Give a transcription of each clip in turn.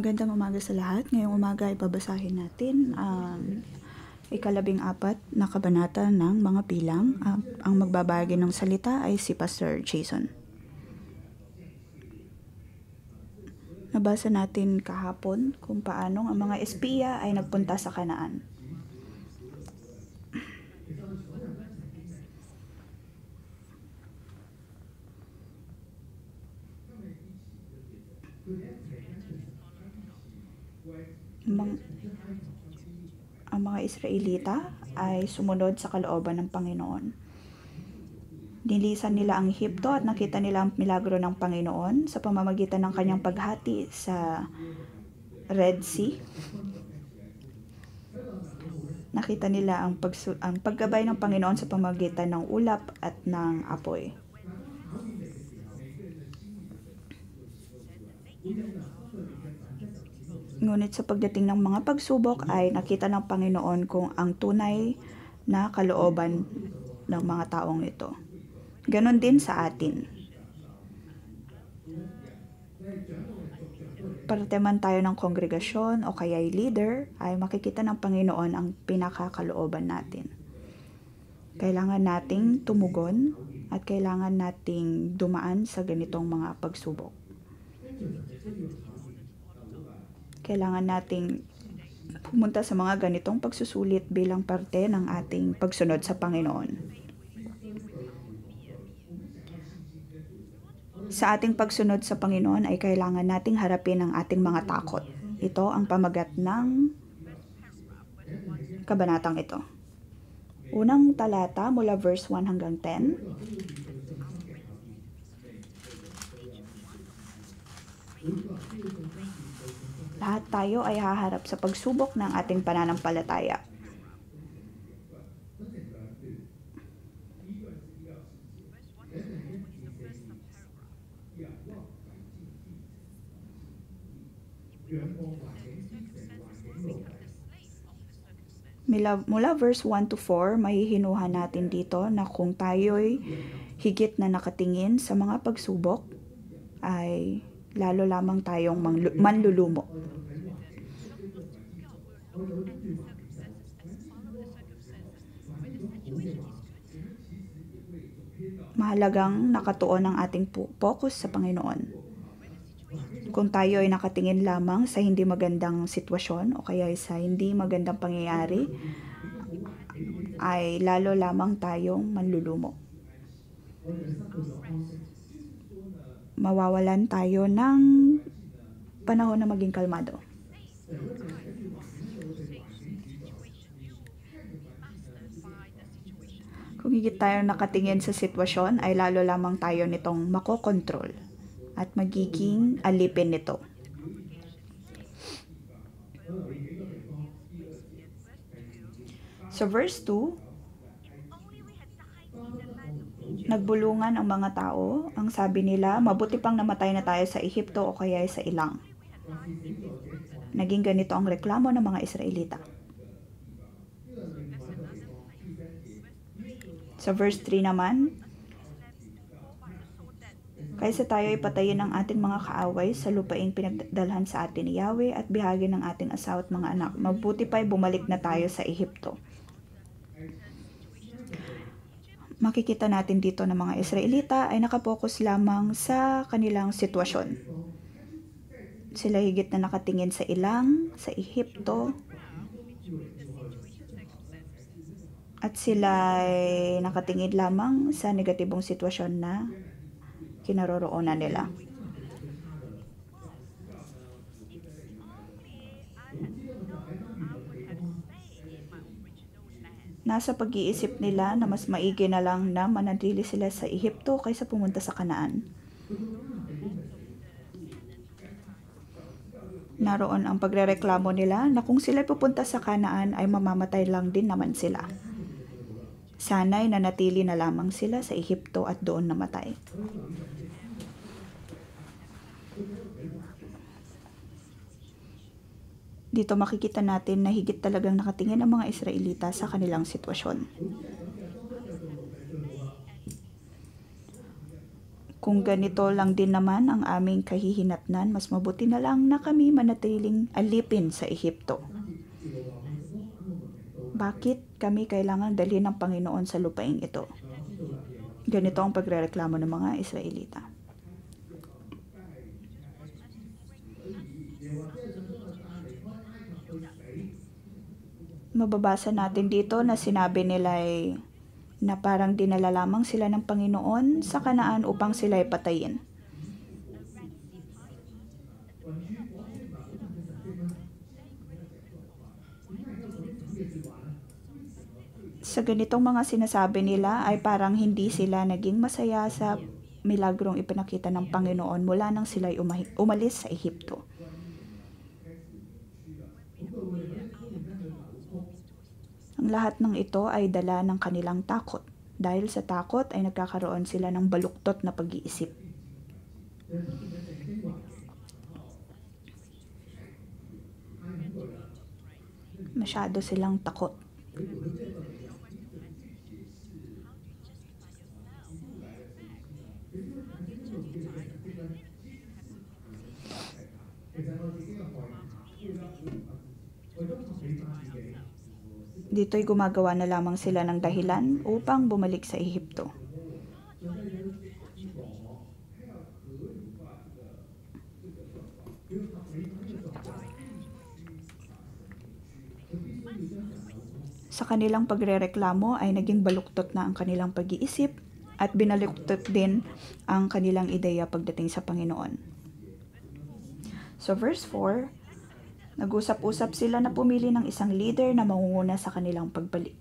Magandang umaga sa lahat. Ngayong umaga ay babasahin natin ang ika-14 na kabanata ng mga bilang. Ang magbabahagi ng salita ay si Pastor Jason. Nabasa natin kahapon kung paano ang mga espiya ay nagpunta sa Kanaan. Ang mga Israelita ay sumunod sa kalooban ng Panginoon. Nilisan nila ang Ehipto at nakita nila ang milagro ng Panginoon sa pamamagitan ng kanyang paghati sa Red Sea. Nakita nila ang paggabay ng Panginoon sa pamamagitan ng ulap at ng apoy. Ngunit sa pagdating ng mga pagsubok ay nakita ng Panginoon kung ang tunay na kalooban ng mga taong ito. Ganon din sa atin. Parte man tayo ng kongregasyon o kaya'y leader, ay makikita ng Panginoon ang pinakakalooban natin. Kailangan nating tumugon at kailangan nating dumaan sa ganitong mga pagsubok. Kailangan nating pumunta sa mga ganitong pagsusulit bilang parte ng ating pagsunod sa Panginoon. Sa ating pagsunod sa Panginoon ay kailangan nating harapin ang ating mga takot. Ito ang pamagat ng kabanatang ito. Unang talata mula verse 1 hanggang 10. Lahat tayo ay haharap sa pagsubok ng ating pananampalataya. Mula verse 1 to 4, mahihinuhan natin dito na kung tayo'y higit na nakatingin sa mga pagsubok, ay lalo lamang tayong manlulumo. Mahalagang nakatuon ang ating focus sa Panginoon. Kung tayo ay nakatingin lamang sa hindi magandang sitwasyon o kaya sa hindi magandang pangyayari, ay lalo lamang tayong manlulumo. Mawawalan tayo ng panahon na maging kalmado. Kung higit tayo nakatingin sa sitwasyon, ay lalo lamang tayo nitong makokontrol at magiging alipin nito. So verse 2, nagbulungan ang mga tao. Ang sabi nila, mabuti pang namatay na tayo sa Ehipto o kaya sa ilang. Naging ganito ang reklamo ng mga Israelita. Sa verse 3 naman, kaysa tayo ay patayin ng ating mga kaaway sa lupaing pinagdalhan sa atin ni Yahweh at bihagi ng ating asawa at mga anak, mabuti pa'y bumalik na tayo sa Ehipto. Makikita natin dito na mga Israelita ay nakapokus lamang sa kanilang sitwasyon. Sila higit na nakatingin sa ilang, sa Ehipto, at sila ay nakatingin lamang sa negatibong sitwasyon na kinaroroonan nila. Nasa pag-iisip nila na mas maigi na lang na manatili sila sa Ehipto kaysa pumunta sa Kanaan. Naroon ang pagrereklamo nila na kung sila pupunta sa Kanaan ay mamamatay lang din naman sila. Sana'y nanatili na lamang sila sa Ehipto at doon namatay. Dito makikita natin na higit talagang nakatingin ang mga Israelita sa kanilang sitwasyon. Kung ganito lang din naman ang aming kahihinatnan, mas mabuti na lang na kami manatiling alipin sa Ehipto. Bakit kami kailangang dalhin ng Panginoon sa lupaing ito? Ganito ang pagrereklamo ng mga Israelita. Mababasa natin dito na sinabi nila na parang dinala lamang sila ng Panginoon sa Kanaan upang sila ay patayin. Sa ganitong mga sinasabi nila ay parang hindi sila naging masaya sa milagrong ipinakita ng Panginoon mula nang sila ay umalis sa Ehipto. Ang lahat ng ito ay dala ng kanilang takot. Dahil sa takot ay nagkakaroon sila ng baluktot na pag-iisip. Masyado silang takot. Dito'y gumagawa na lamang sila ng dahilan upang bumalik sa Ehipto. Sa kanilang pagrereklamo ay naging baluktot na ang kanilang pag-iisip at binaluktot din ang kanilang ideya pagdating sa Panginoon. So verse 4, nag-usap-usap sila na pumili ng isang leader na mangunguna sa kanilang pagbalik.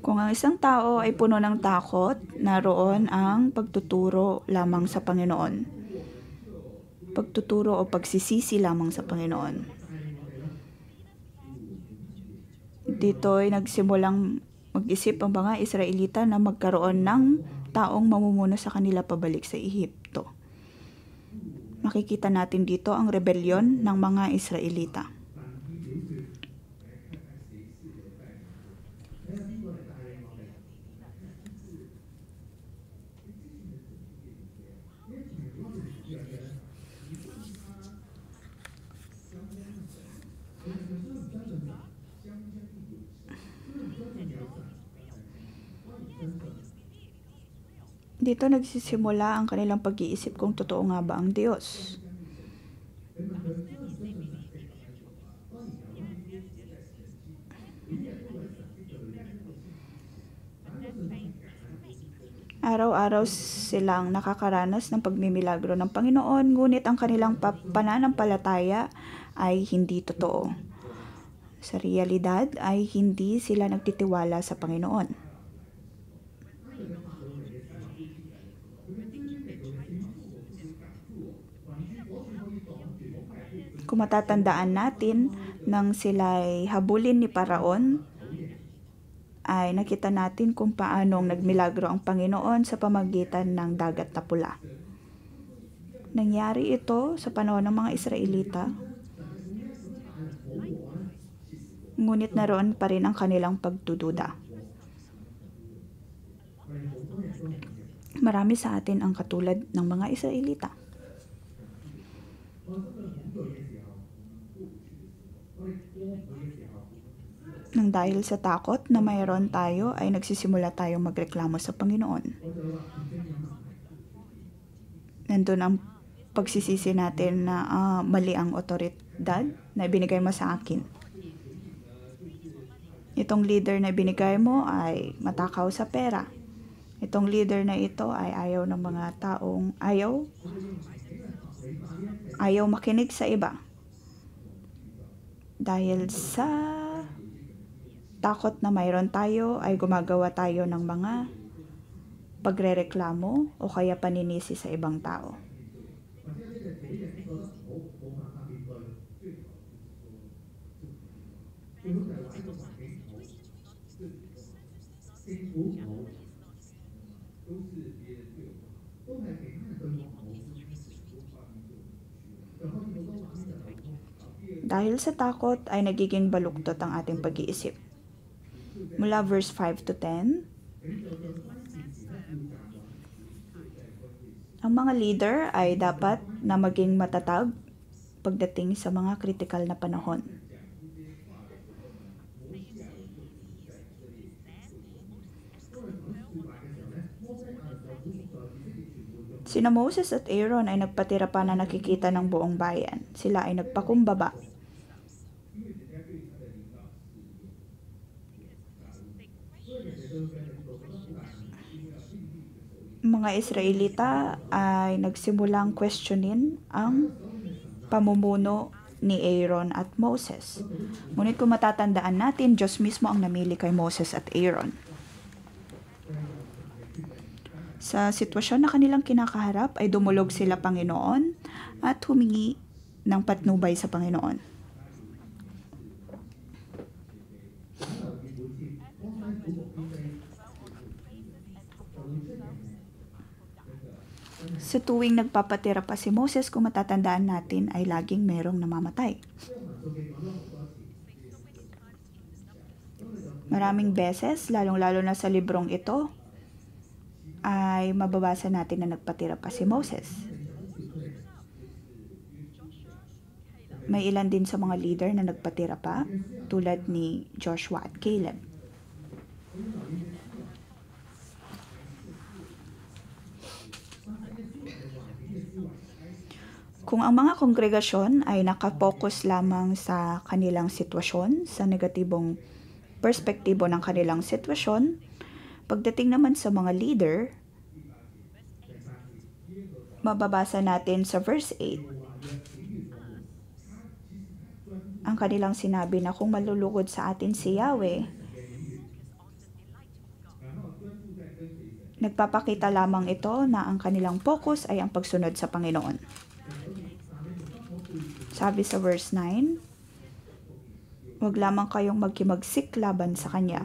Kung ang isang tao ay puno ng takot, naroon ang pagtuturo lamang sa Panginoon. Pagtuturo o pagsisisi lamang sa Panginoon. Dito'y nagsimulang mag-isip ang mga Israelita na magkaroon ng taong mamumuno sa kanila pabalik sa Ehipto. Makikita natin dito ang rebelyon ng mga Israelita. Dito nagsisimula ang kanilang pag-iisip kung totoo nga ba ang Diyos. Araw-araw silang nakakaranas ng pagmimilagro ng Panginoon, ngunit ang kanilang pananampalataya ay hindi totoo. Sa realidad ay hindi sila nagtitiwala sa Panginoon. Kung matatandaan natin, nang sila'y habulin ni Paraon, ay nakita natin kung paanong nagmilagro ang Panginoon sa pamagitan ng dagat na pula. Nangyari ito sa panahon ng mga Israelita, ngunit naroon pa rin ang kanilang pagdududa. Marami sa atin ang katulad ng mga Israelita. Nang dahil sa takot na mayroon tayo ay nagsisimula tayong magreklamo sa Panginoon. Nandun ang pagsisisi natin na mali ang otoridad na ibinigay mo sa akin. Itong leader na ibinigay mo ay matakaw sa pera. Itong leader na ito ay ayaw ng mga taong ayaw makinig sa iba. Dahil sa takot na mayroon tayo ay gumagawa tayo ng mga pagrereklamo o kaya paninisi sa ibang tao. Dahil sa takot ay nagiging baluktot ang ating pag-iisip. Mula verse 5 to 10, ang mga leader ay dapat na maging matatag pagdating sa mga kritikal na panahon. Sina Moses at Aaron ay nagpatira pa na nakikita ng buong bayan. Sila ay nagpakumbaba. Mga Israelita ay nagsimulang questionin ang pamumuno ni Aaron at Moses. Ngunit kung matatandaan natin, Diyos mismo ang namili kay Moses at Aaron. Sa sitwasyon na kanilang kinakaharap ay dumulog sila Panginoon at humingi ng patnubay sa Panginoon. Sa tuwing nagpapatira pa si Moses, kung matatandaan natin, ay laging merong namamatay. Maraming beses, lalong-lalo na sa librong ito, ay mababasa natin na nagpatira pa si Moses. May ilan din sa mga leader na nagpatira pa, tulad ni Joshua at Caleb. Kung ang mga kongregasyon ay nakapokus lamang sa kanilang sitwasyon, sa negatibong perspektibo ng kanilang sitwasyon, pagdating naman sa mga leader, mababasa natin sa verse 8, ang kanilang sinabi na kung malulugod sa atin si Yahweh, nagpapakita lamang ito na ang kanilang focus ay ang pagsunod sa Panginoon. Sabi sa verse 9, huwag lamang kayong magkimagsik laban sa Kanya.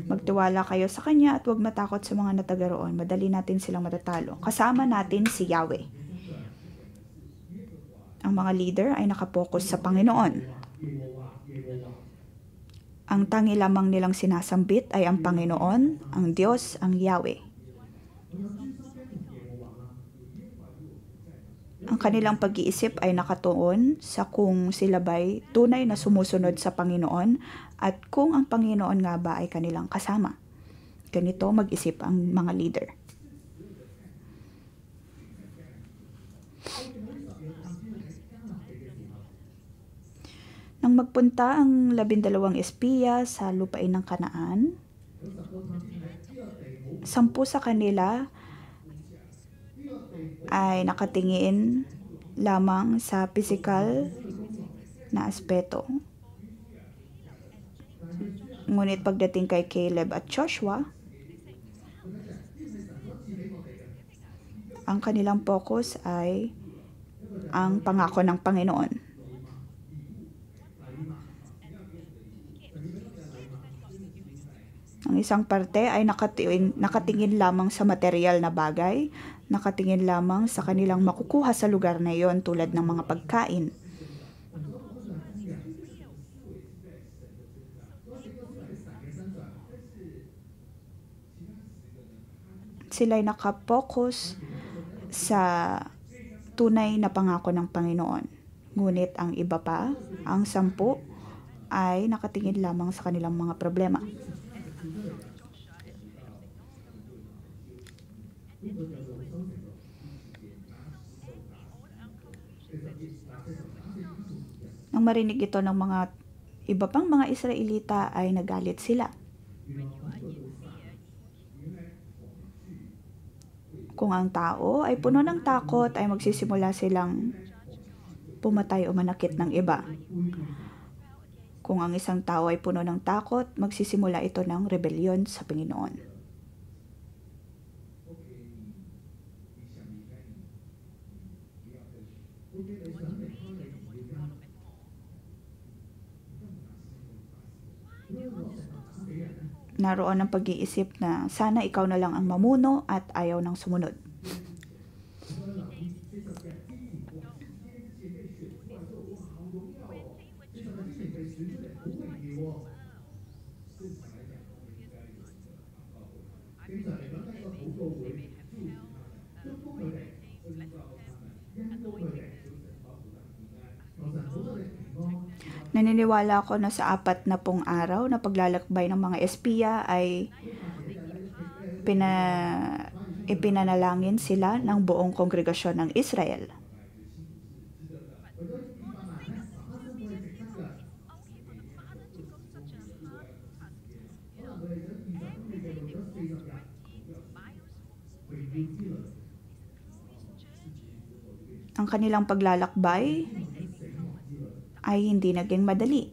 Magtiwala kayo sa Kanya at huwag matakot sa mga natagaroon. Madali natin silang matatalo. Kasama natin si Yahweh. Ang mga leader ay nakapokus sa Panginoon. Ang tangi lamang nilang sinasambit ay ang Panginoon, ang Diyos, ang Yahweh. Ang kanilang pag-iisip ay nakatuon sa kung sila ba'y tunay na sumusunod sa Panginoon at kung ang Panginoon nga ba ay kanilang kasama. Ganito mag-isip ang mga leader. Nang magpunta ang 12 espiya sa lupain ng Kanaan, 10 sa kanila ay nakatingin lamang sa physical na aspeto. Ngunit pagdating kay Caleb at Joshua, ang kanilang focus ay ang pangako ng Panginoon. Ang isang parte ay nakatingin lamang sa material na bagay, nakatingin lamang sa kanilang makukuha sa lugar na iyon tulad ng mga pagkain. Sila'y nakapokus sa tunay na pangako ng Panginoon. Ngunit ang iba pa, ang 10, ay nakatingin lamang sa kanilang mga problema. Nang marinig ito ng mga iba pang mga Israelita ay nagalit sila. Kung ang tao ay puno ng takot ay magsisimula silang pumatay o manakit ng iba. Kung ang isang tao ay puno ng takot, magsisimula ito ng rebellion sa Panginoon. Naroon ang pag-iisip na sana ikaw na lang ang mamuno at ayaw ng sumunod. Naniniwala ako na sa 40 araw na paglalakbay ng mga espiya ay ipinanalangin sila ng buong kongregasyon ng Israel. Ang kanilang paglalakbay ay hindi naging madali.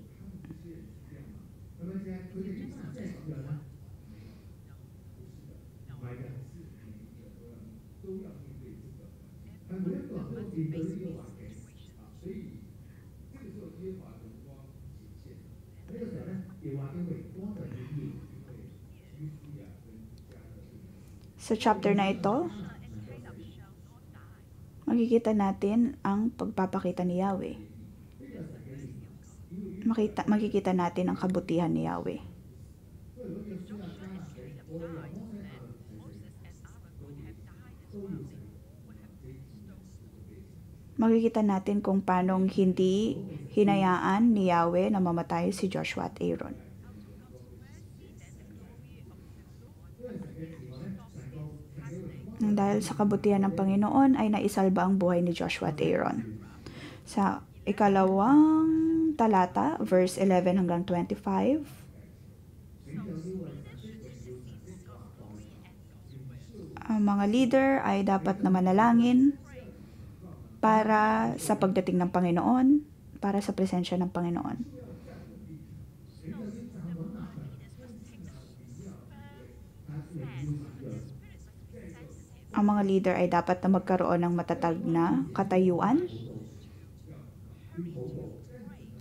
Sa chapter na ito, makikita natin ang pagpapakita ni Yahweh. Makikita natin ang kabutihan ni Yahweh. Makikita natin kung paano hindi hinayaan ni Yahweh na mamatay si Joshua at Aaron. Dahil sa kabutihan ng Panginoon ay naisalba ang buhay ni Joshua at Aaron. Sa ikalawang talata, verse 11 hanggang 25, ang mga leader ay dapat na manalangin para sa pagdating ng Panginoon, para sa presensya ng Panginoon. Ang mga leader ay dapat na magkaroon ng matatag na katayuan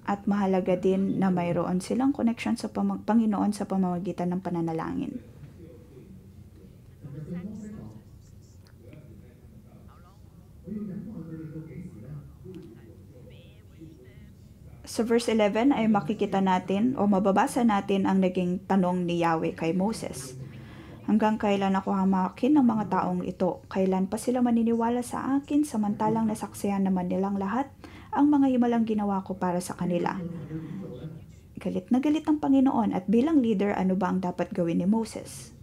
at mahalaga din na mayroon silang connection sa Panginoon sa pamamagitan ng pananalangin. Sa verse 11 ay makikita natin o mababasa natin ang naging tanong ni Yahweh kay Moses. Hanggang kailan ako hamakin ng mga taong ito? Kailan pa sila maniniwala sa akin samantalang nasaksihan naman nilang lahat ang mga himalang ginawa ko para sa kanila? Galit na galit ang Panginoon at bilang leader, ano ba ang dapat gawin ni Moses?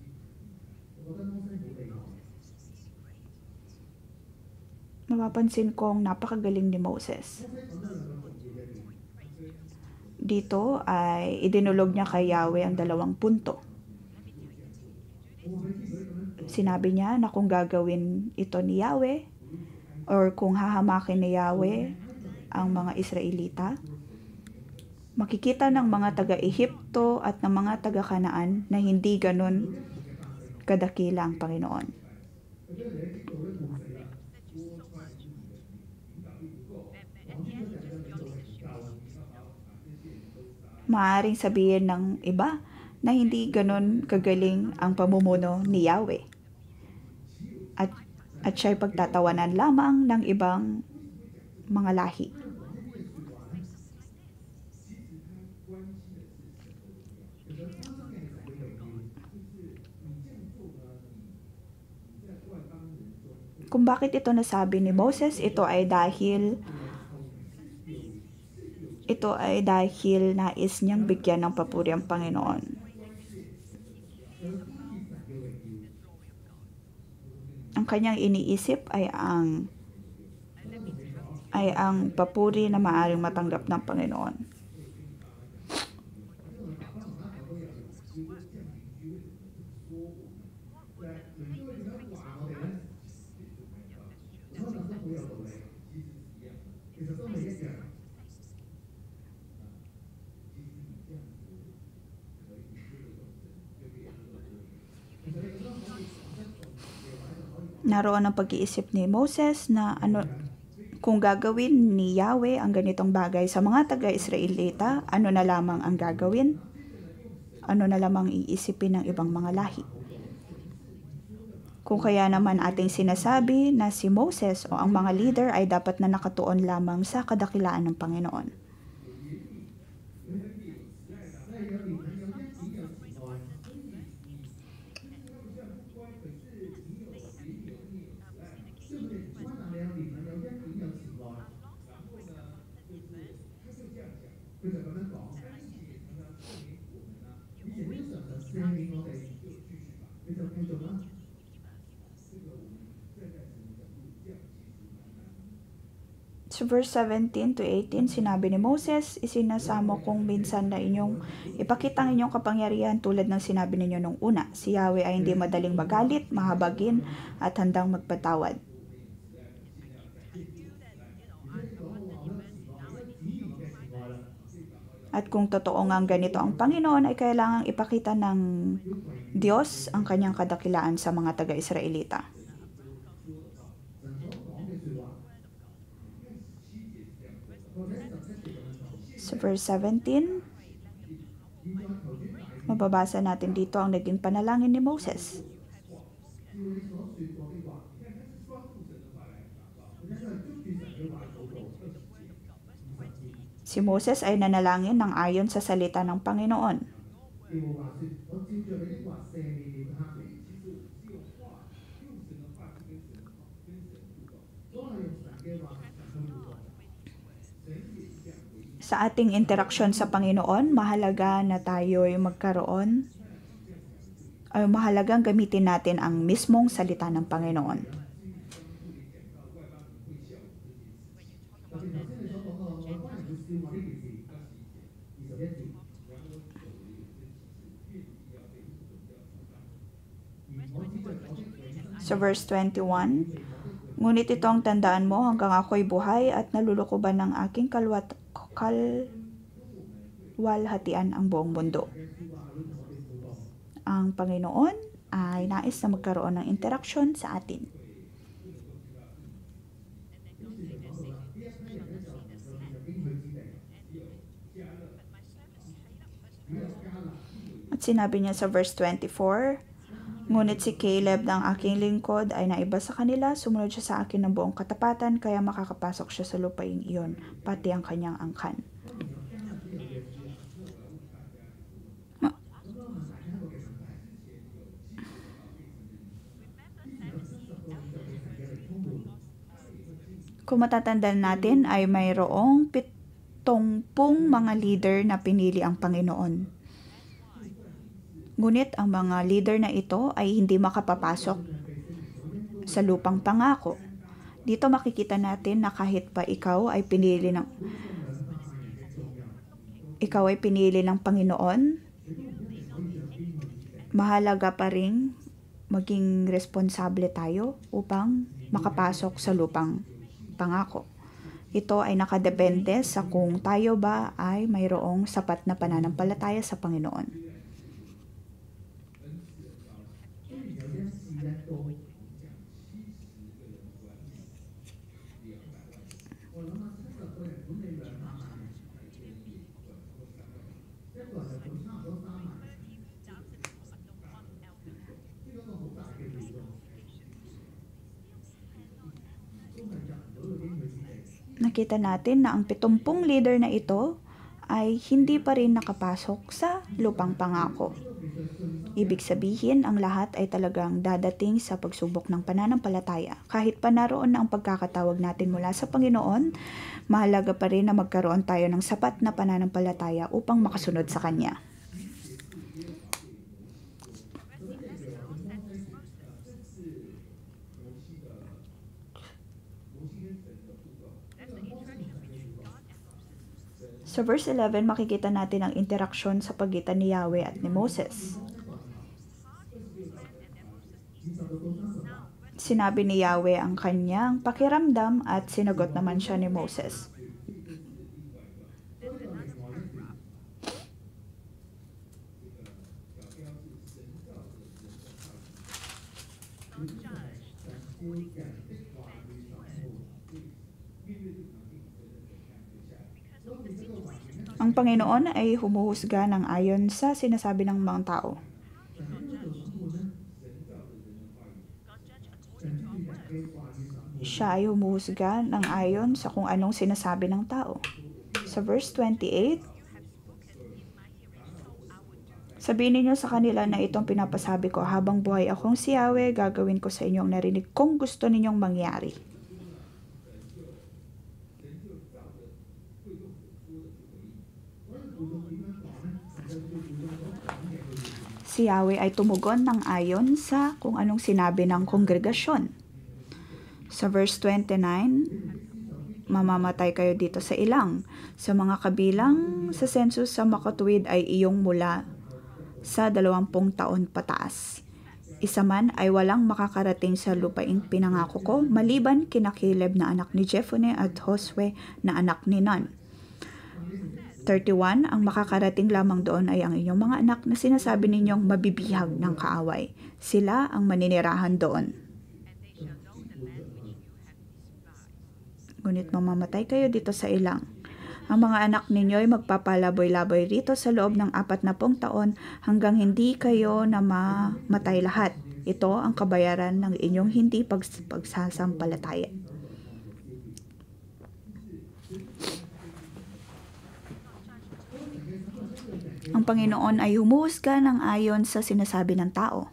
Mapapansin kong napakagaling ni Moses. Dito ay idinulog niya kay Yahweh ang 2 punto. Sinabi niya na kung gagawin ito ni Yahweh or kung hahamakin ni Yahweh ang mga Israelita, makikita ng mga taga-Ehipto at ng mga taga-Kanaan na hindi ganun kadakila ang Panginoon. Maaaring sabihin ng iba na hindi ganun kagaling ang pamumuno ni Yahweh. At siya'y pagtatawanan lamang ng ibang mga lahi. Kung bakit ito nasabi ni Moses, ito ay dahil nais niyang bigyan ng papuri ang Panginoon. Ang kanyang iniisip ay ang papuri na maaaring matanggap ng Panginoon. Naroon ang pag-iisip ni Moses na kung gagawin ni Yahweh ang ganitong bagay sa mga taga-Israelita, ano na lamang ang gagawin? Ano na lamang iisipin ng ibang mga lahi? Kung kaya naman ating sinasabi na si Moses o ang mga leader ay dapat na nakatuon lamang sa kadakilaan ng Panginoon. Sa verse 17 to 18, sinabi ni Moses, isinasamo kong minsan na inyong ipakita ang inyong kapangyarihan tulad ng sinabi ninyo nung una. Si Yahweh ay hindi madaling magalit, mahabagin, at handang magpatawad. At kung totoo ngang ganito ang Panginoon, ay kailangang ipakita ng Diyos ang kanyang kadakilaan sa mga taga-Israelita. Sa verse 17, mababasa natin dito ang naging panalangin ni Moses. Si Moses ay nanalangin ng ayon sa salita ng Panginoon. Sa ating interaksyon sa Panginoon, mahalaga na tayo'y magkaroon ay mahalagang gamitin natin ang mismong salita ng Panginoon. Sa verse 21, ngunit ito ang tandaan mo hanggang ako'y buhay at nalulukuban ng aking kalwalhatian ang buong mundo. Ang Panginoon ay nais na magkaroon ng interaksyon sa atin. At sinabi niya sa verse 24, ngunit si Caleb ng aking lingkod ay naiba sa kanila, sumunod siya sa akin ng buong katapatan, kaya makakapasok siya sa lupain iyon, pati ang kanyang angkan. Kung matatandaan natin ay mayroong 70 mga leader na pinili ang Panginoon. Ngunit ang mga leader na ito ay hindi makapapasok sa lupang pangako. Dito makikita natin na kahit pa ikaw ay pinili ng Panginoon, mahalaga pa rin maging responsable tayo upang makapasok sa lupang pangako. Ito ay nakadepende sa kung tayo ba ay mayroong sapat na pananampalataya sa Panginoon. Nakita natin na ang 70 leader na ito ay hindi pa rin nakapasok sa lupang pangako. Ibig sabihin, ang lahat ay talagang dadating sa pagsubok ng pananampalataya. Kahit pa naroon na ang pagkakatawag natin mula sa Panginoon, mahalaga pa rin na magkaroon tayo ng sapat na pananampalataya upang makasunod sa Kanya. Sa verse 11, makikita natin ang interaksyon sa pagitan ni Yahweh at ni Moses. Sinabi ni Yahweh ang kanyang pakiramdam at sinagot naman siya ni Moses. Ang Panginoon ay humuhusga ng ayon sa sinasabi ng mga tao. Siya ay humuhusga ng ayon sa kung anong sinasabi ng tao. Sa verse 28, sabihin ninyo sa kanila na itong pinapasabi ko, habang buhay akong si Yahweh, gagawin ko sa inyong narinig kung gusto ninyong mangyari. Si Yahweh ay tumugon ng ayon sa kung anong sinabi ng kongregasyon. Sa verse 29, mamamatay kayo dito sa ilang. Sa mga kabilang sa census sa makatuwid ay iyong mula sa 20 taon pataas. Isa man ay walang makakarating sa lupaing pinangako ko, maliban kina Caleb na anak ni Jephunneh at Josue na anak ni Nun. 31, ang makakarating lamang doon ay ang inyong mga anak na sinasabi ninyong mabibihag ng kaaway. Sila ang maninirahan doon. Ngunit mamamatay kayo dito sa ilang. Ang mga anak ninyo ay magpapalaboy-laboy rito sa loob ng 40 taon hanggang hindi kayo na mamatay lahat. Ito ang kabayaran ng inyong hindi pagsasampalataya. Ang Panginoon ay humuhusga ng ayon sa sinasabi ng tao.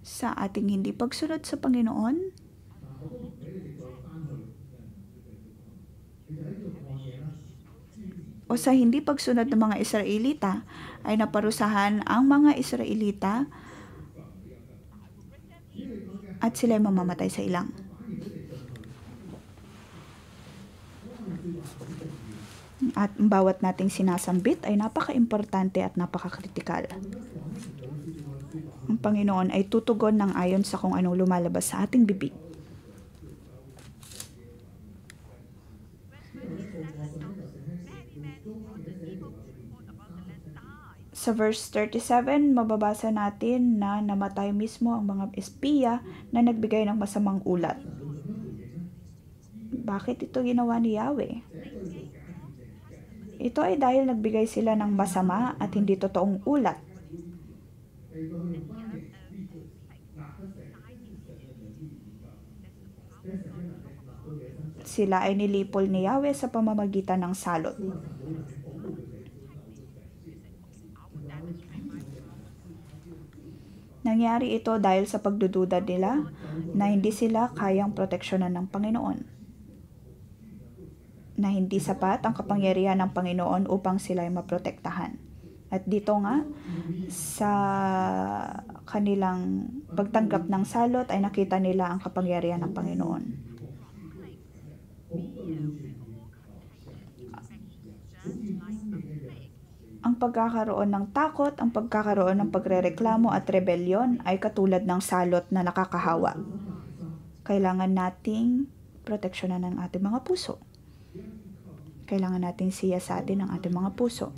Sa ating hindi pagsunod sa Panginoon, o sa hindi pagsunod ng mga Israelita, ay naparusahan ang mga Israelita at sila ay mamamatay sa ilang. At ang bawat nating sinasambit ay napaka-importante at napaka-kritikal. Ang Panginoon ay tutugon ng ayon sa kung anong lumalabas sa ating bibig. Sa verse 37, mababasa natin na namatay mismo ang mga espiya na nagbigay ng masamang ulat. Bakit ito ginawa ni Yahweh? Ito ay dahil nagbigay sila ng masama at hindi totoong ulat. Sila ay nilipol ni Yahweh sa pamamagitan ng salot. Nangyari ito dahil sa pagdududa nila na hindi sila kayang proteksyonan ng Panginoon. Na hindi sapat ang kapangyarihan ng Panginoon upang sila ay maprotektahan. At dito nga, sa kanilang pagtanggap ng salot ay nakita nila ang kapangyarihan ng Panginoon. Ang pagkakaroon ng takot, ang pagkakaroon ng pagrereklamo at rebelyon ay katulad ng salot na nakakahawa. Kailangan nating proteksyonan ang ating mga puso. Kailangan nating siyasatin ang ating mga puso.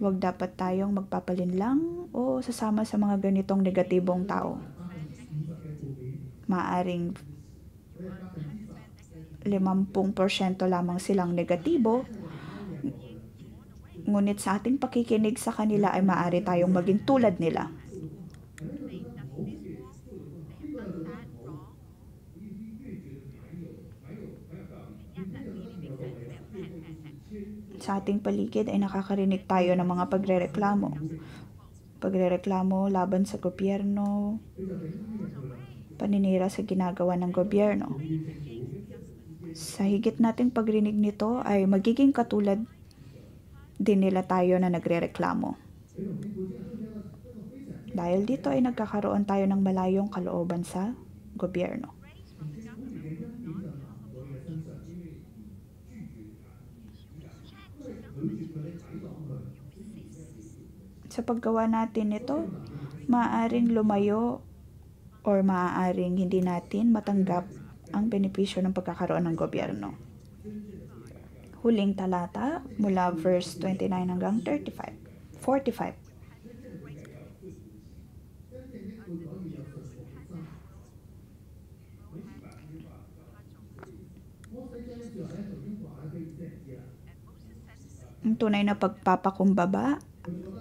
Huwag dapat tayong magpapalinlang o sasama sa mga ganitong negatibong tao. Maaring 50% lamang silang negatibo, ngunit sa ating pakikinig sa kanila ay maaari tayong maging tulad nila. Sa ating paligid ay nakakarinig tayo ng mga pagrereklamo. Pagrereklamo laban sa gobyerno, paninira sa ginagawa ng gobyerno. Sa higit nating pagrinig nito ay magiging katulad din nila tayo na nagrereklamo. Dahil dito ay nagkakaroon tayo ng malayong kalooban sa gobyerno. Sa paggawa natin ito, maaaring lumayo o maaaring hindi natin matanggap ang benepisyo ng pagkakaroon ng gobyerno. Huling talata mula verse 29 hanggang 45. Ang tunay na pagpapakumbaba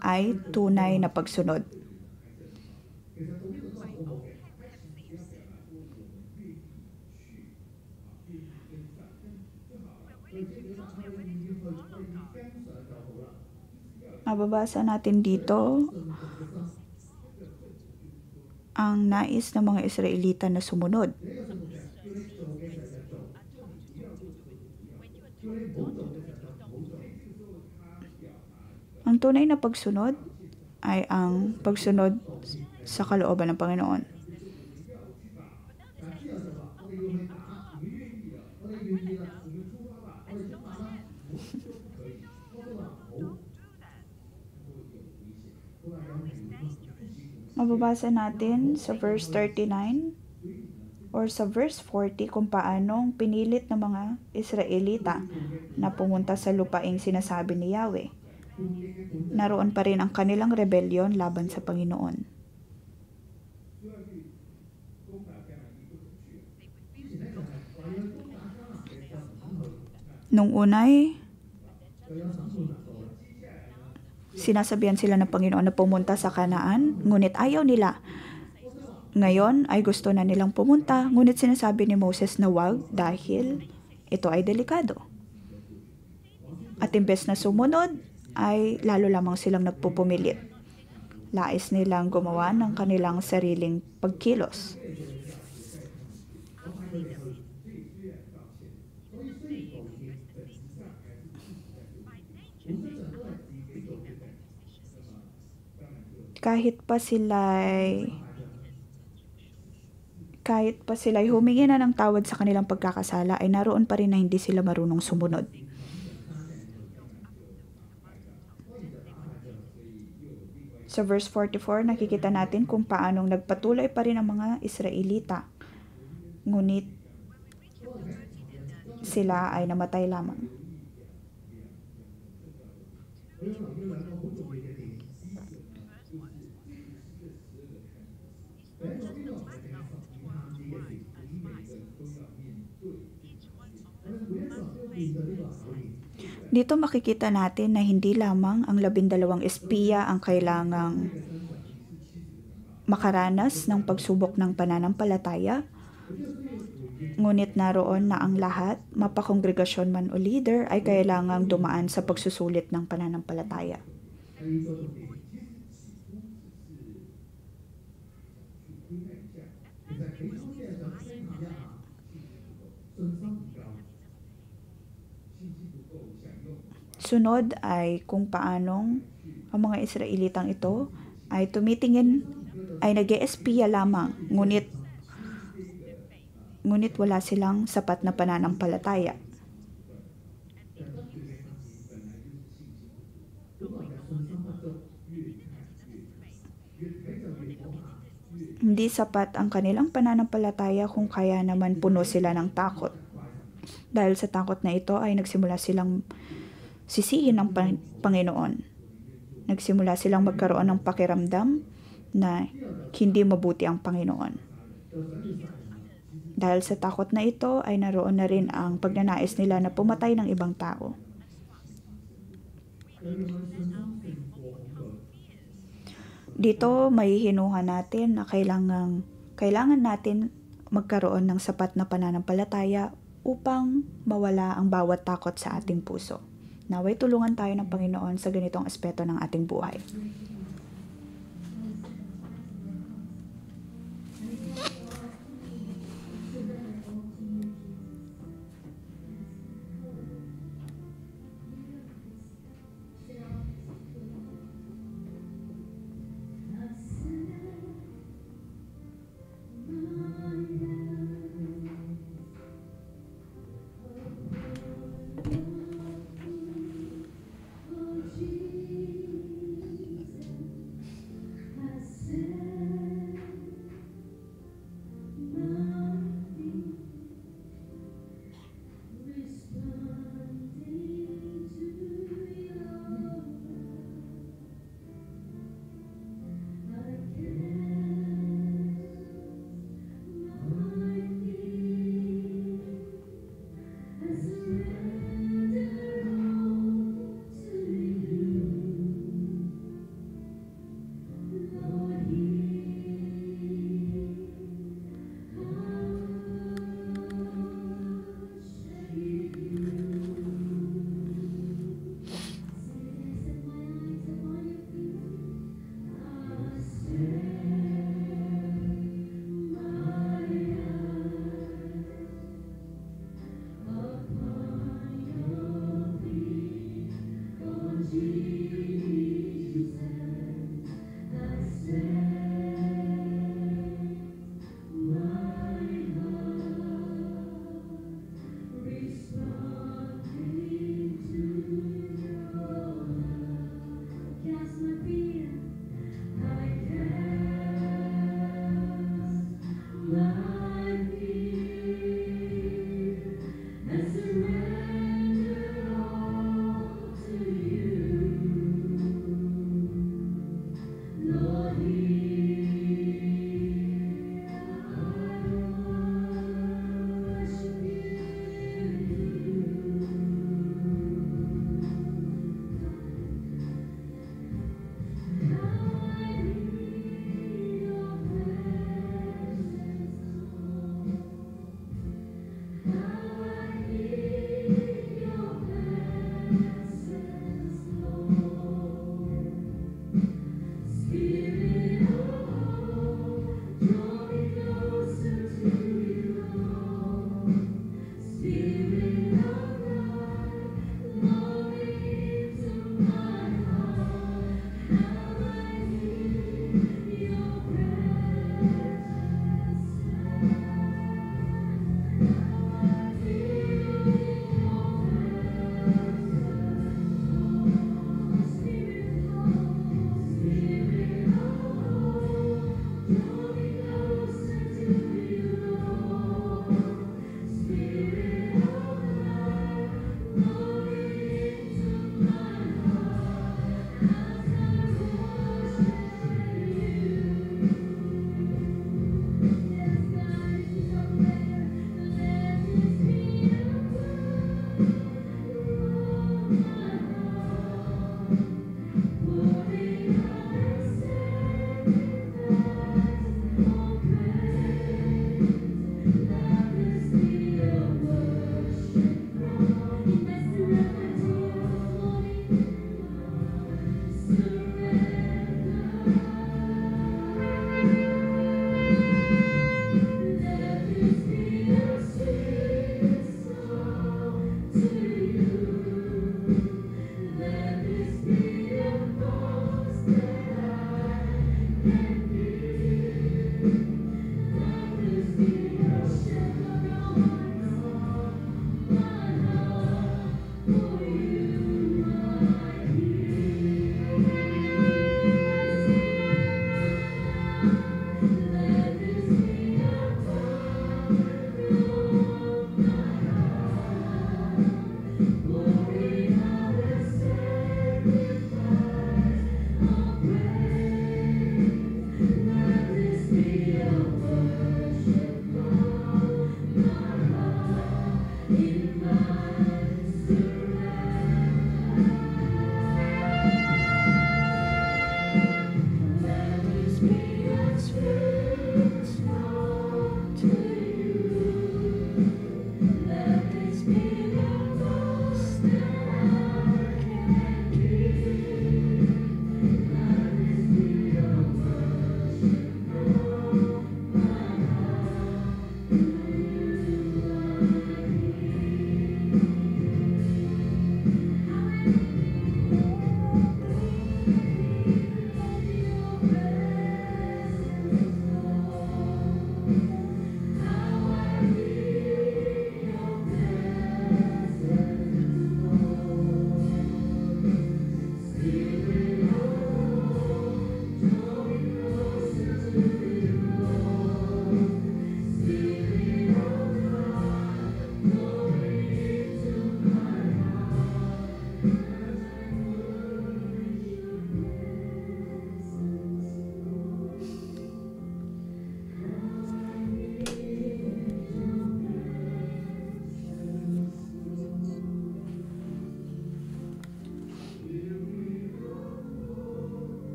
ay tunay na pagsunod. Mababasa natin dito ang nais ng mga Israelita na sumunod. Ang tunay na pagsunod ay ang pagsunod sa kalooban ng Panginoon. Mababasa natin sa verse 39 or sa verse 40 kung paanong pinilit ng mga Israelita na pumunta sa lupaing sinasabi ni Yahweh. Naroon pa rin ang kanilang rebellion laban sa Panginoon. Nung unay, sinasabihan sila ng Panginoon na pumunta sa Kanaan, ngunit ayaw nila. Ngayon ay gusto na nilang pumunta, ngunit sinasabi ni Moses na wag dahil ito ay delikado. At imbes na sumunod, ay lalo lamang silang nagpupumilit. Lais nilang gumawa ng kanilang sariling pagkilos. Kahit pa sila'y humingi na ng tawad sa kanilang pagkakasala, ay naroon pa rin na hindi sila marunong sumunod. Sa verse 44, nakikita natin kung paanong nagpatuloy pa rin ang mga Israelita. Ngunit sila ay namatay lamang. Dito makikita natin na hindi lamang ang 12 espiya ang kailangang makaranas ng pagsubok ng pananampalataya, ngunit naroon na ang lahat, mapakongregasyon man o leader, ay kailangang dumaan sa pagsusulit ng pananampalataya. Sunod ay kung paanong ang mga Israelitang ito ay tumitingin, ay nag-espiya lamang, ngunit wala silang sapat na pananampalataya. Hindi sapat ang kanilang pananampalataya kung kaya naman puno sila ng takot. Dahil sa takot na ito ay nagsimula silang sisihin ng Panginoon. Nagsimula silang magkaroon ng pakiramdam na hindi mabuti ang Panginoon. Dahil sa takot na ito ay naroon na rin ang pagnanais nila na pumatay ng ibang tao. Dito mahihinuha natin na kailangan natin magkaroon ng sapat na pananampalataya upang mawala ang bawat takot sa ating puso. Naway tulungan tayo ng Panginoon sa ganitong aspeto ng ating buhay.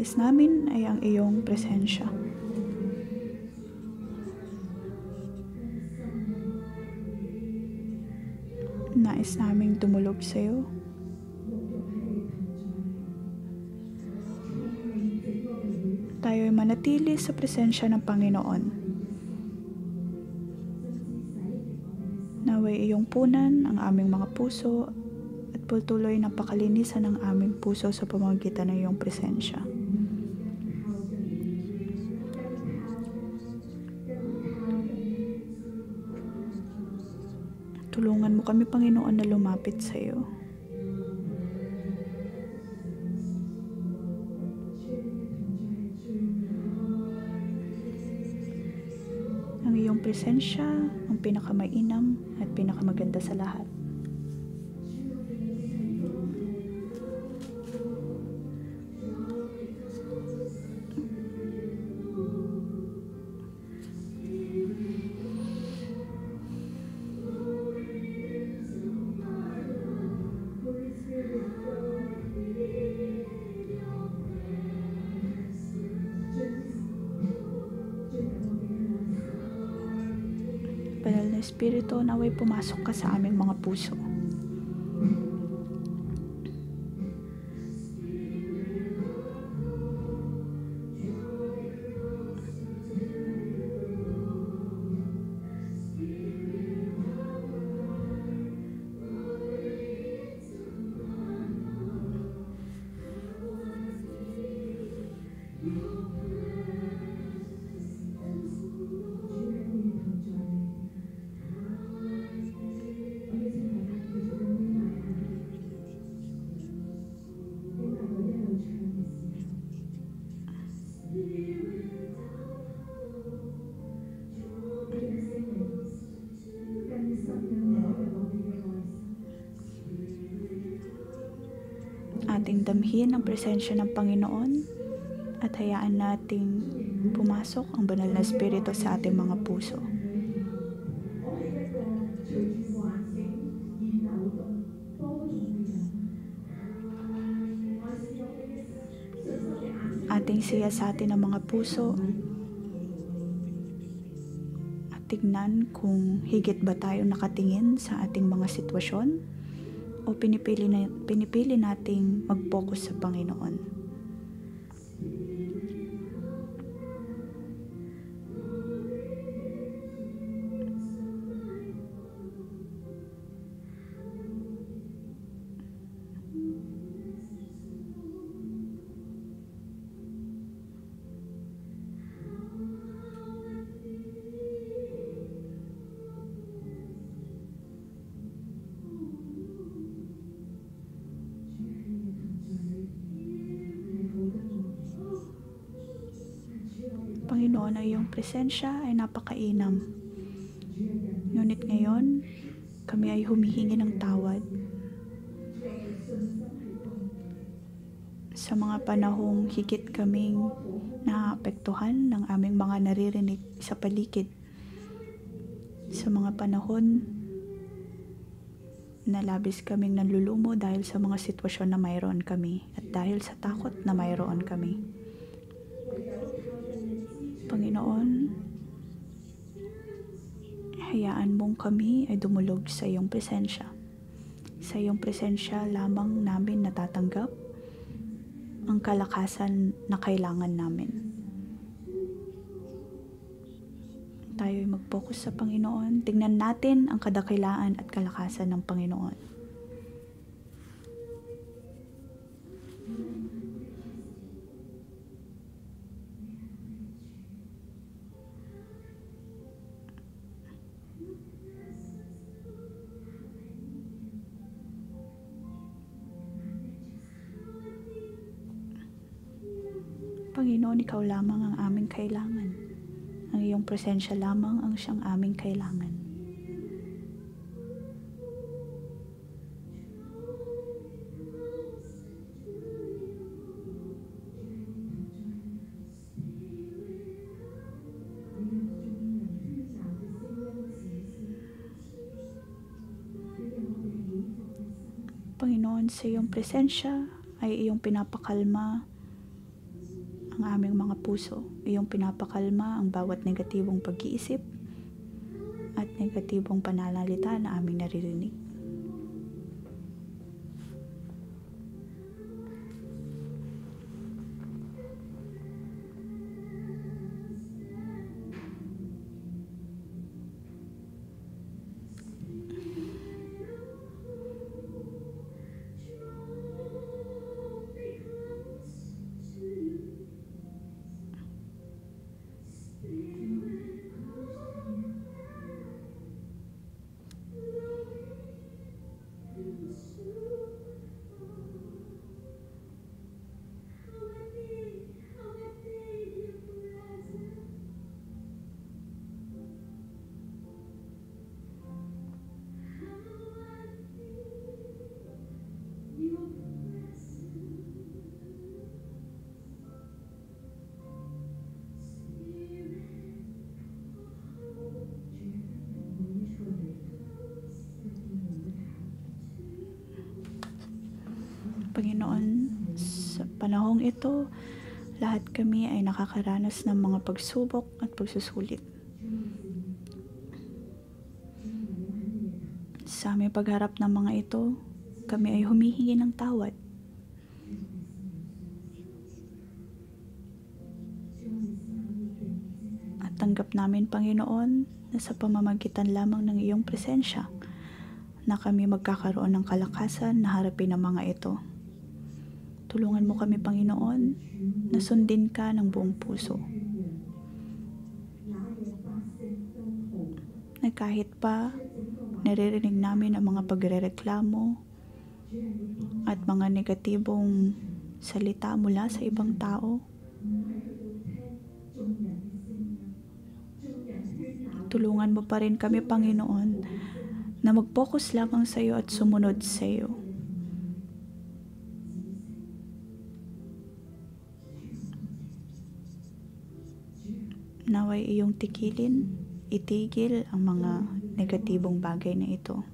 nais namin ay ang iyong presensya. Nais naming tumulog sa iyo. Tayo ay manatili sa presensya ng Panginoon. Naway iyong punan ang aming mga puso at patuloy na pakalinisan ang aming puso sa pamamagitan ng iyong presensya. Tulungan mo kami, Panginoon, na lumapit sa iyo. Ang iyong presensya ang pinakamainam at pinakamaganda sa lahat. Banal na Espiritu, naway pumasok ka sa aming mga puso. Ating damhin ang presensya ng Panginoon at hayaan nating pumasok ang banal na Espiritu sa ating mga puso. Ating siyasatin ang mga puso at tignan kung higit ba tayo nakatingin sa ating mga sitwasyon o pinipili nating mag-focus sa Panginoon. Panginoon, ang iyong presensya ay napakainam. Ngunit ngayon, kami ay humihingi ng tawad sa mga panahong higit kaming naapektuhan ng aming mga naririnig sa paligid. Sa mga panahon na labis kaming nanlulumo dahil sa mga sitwasyon na mayroon kami at dahil sa takot na mayroon kami. Panginoon, hayaan mong kami ay dumulog sa iyong presensya. Sa iyong presensya lamang namin natatanggap ang kalakasan na kailangan namin. Tayo ay mag-focus sa Panginoon. Tingnan natin ang kadakilaan at kalakasan ng Panginoon. Panginoon, ikaw lamang ang aming kailangan. Ang iyong presensya lamang ang siyang aming kailangan. Panginoon, sa iyong presensya ay iyong pinapakalma ang aming mga puso. Iyong pinapakalma ang bawat negatibong pag-iisip at negatibong pananalita na aming naririnig. Panginoon, sa panahong ito, lahat kami ay nakakaranas ng mga pagsubok at pagsusulit. Sa aming pagharap ng mga ito, kami ay humihingi ng tawad. At tanggap namin, Panginoon, na sa pamamagitan lamang ng iyong presensya, na kami magkakaroon ng kalakasan na harapin ang mga ito. Tulungan mo kami, Panginoon, na sundin ka ng buong puso. Na kahit pa naririnig namin ang mga pagrereklamo at mga negatibong salita mula sa ibang tao, tulungan mo pa rin kami, Panginoon, na mag-focus lamang sa iyo at sumunod sa iyo. Naway iyong itigil ang mga negatibong bagay na ito.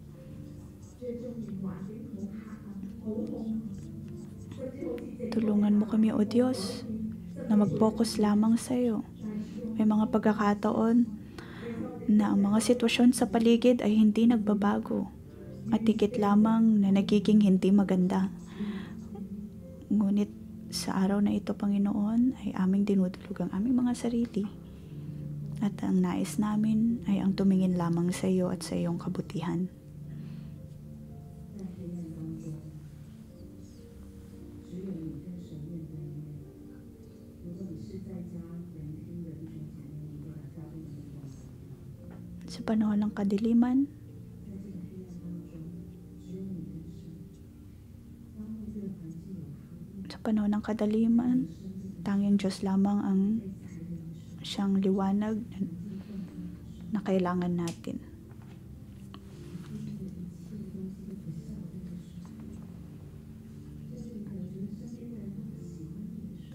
Tulungan mo kami, O Diyos, na mag-focus lamang sa iyo. May mga pagkakataon na ang mga sitwasyon sa paligid ay hindi nagbabago at higit lamang na nagiging hindi maganda. Ngunit sa araw na ito, Panginoon, ay aming dinudulog ang aming mga sarili. At ang nais namin ay ang tumingin lamang sa iyo at sa iyong kabutihan. Sa panahon ng kadiliman, tanging Diyos lamang ang siyang liwanag na kailangan natin.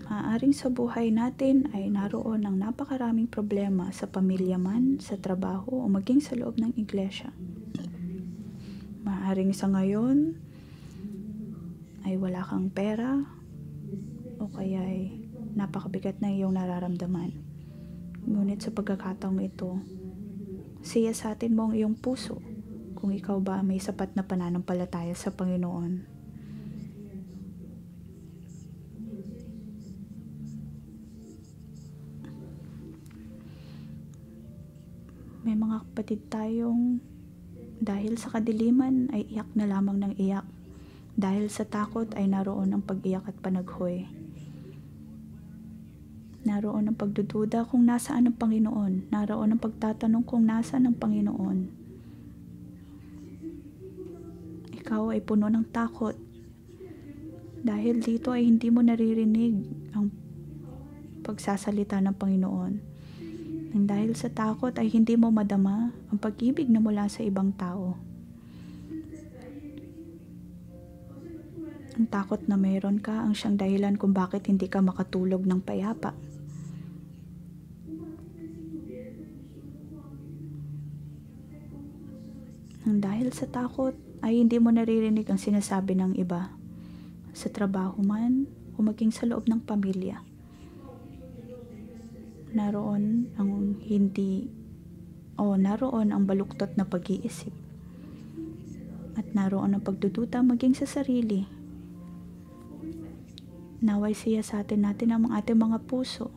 Maaaring sa buhay natin ay naroon ang napakaraming problema sa pamilya man, sa trabaho o maging sa loob ng iglesia. Maaaring sa ngayon ay wala kang pera o kaya ay napakabigat na iyong nararamdaman. Ngunit sa pagkakataong ito, siyasatin mo ang iyong puso kung ikaw ba may sapat na pananampalataya sa Panginoon. May mga kapatid tayong dahil sa kadiliman ay iyak na lamang ng iyak. Dahil sa takot ay naroon ang pag-iyak at panaghoy. Naroon ang pagdududa kung nasaan ang Panginoon. Naroon ang pagtatanong kung nasaan ang Panginoon. Ikaw ay puno ng takot. Dahil dito ay hindi mo naririnig ang pagsasalita ng Panginoon. Nang dahil sa takot ay hindi mo madama ang pag-ibig na mula sa ibang tao. Ang takot na mayroon ka ang siyang dahilan kung bakit hindi ka makatulog ng payapa. Nang dahil sa takot ay hindi mo naririnig ang sinasabi ng iba, sa trabaho man o maging sa loob ng pamilya. naroon ang baluktot na pag-iisip. At naroon ang pagdududa maging sa sarili. Naway siya sa atin ang ating mga puso.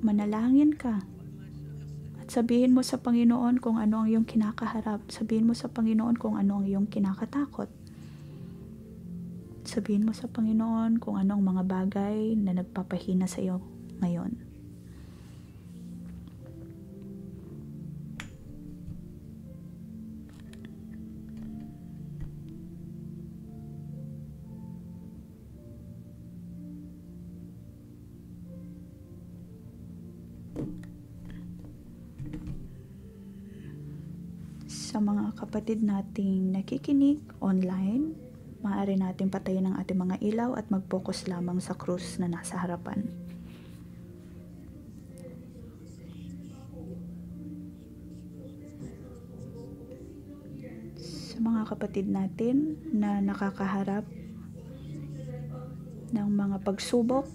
Manalangin ka. At sabihin mo sa Panginoon kung ano ang iyong kinakaharap. Sabihin mo sa Panginoon kung ano ang iyong kinakatakot. Sabihin mo sa Panginoon kung ano ang mga bagay na nagpapahina sa iyo ngayon. Sa mga kapatid nating nakikinig online, maaari natin patayin ang ating mga ilaw at mag-focus lamang sa krus na nasa harapan. Sa mga kapatid natin na nakakaharap ng mga pagsubok,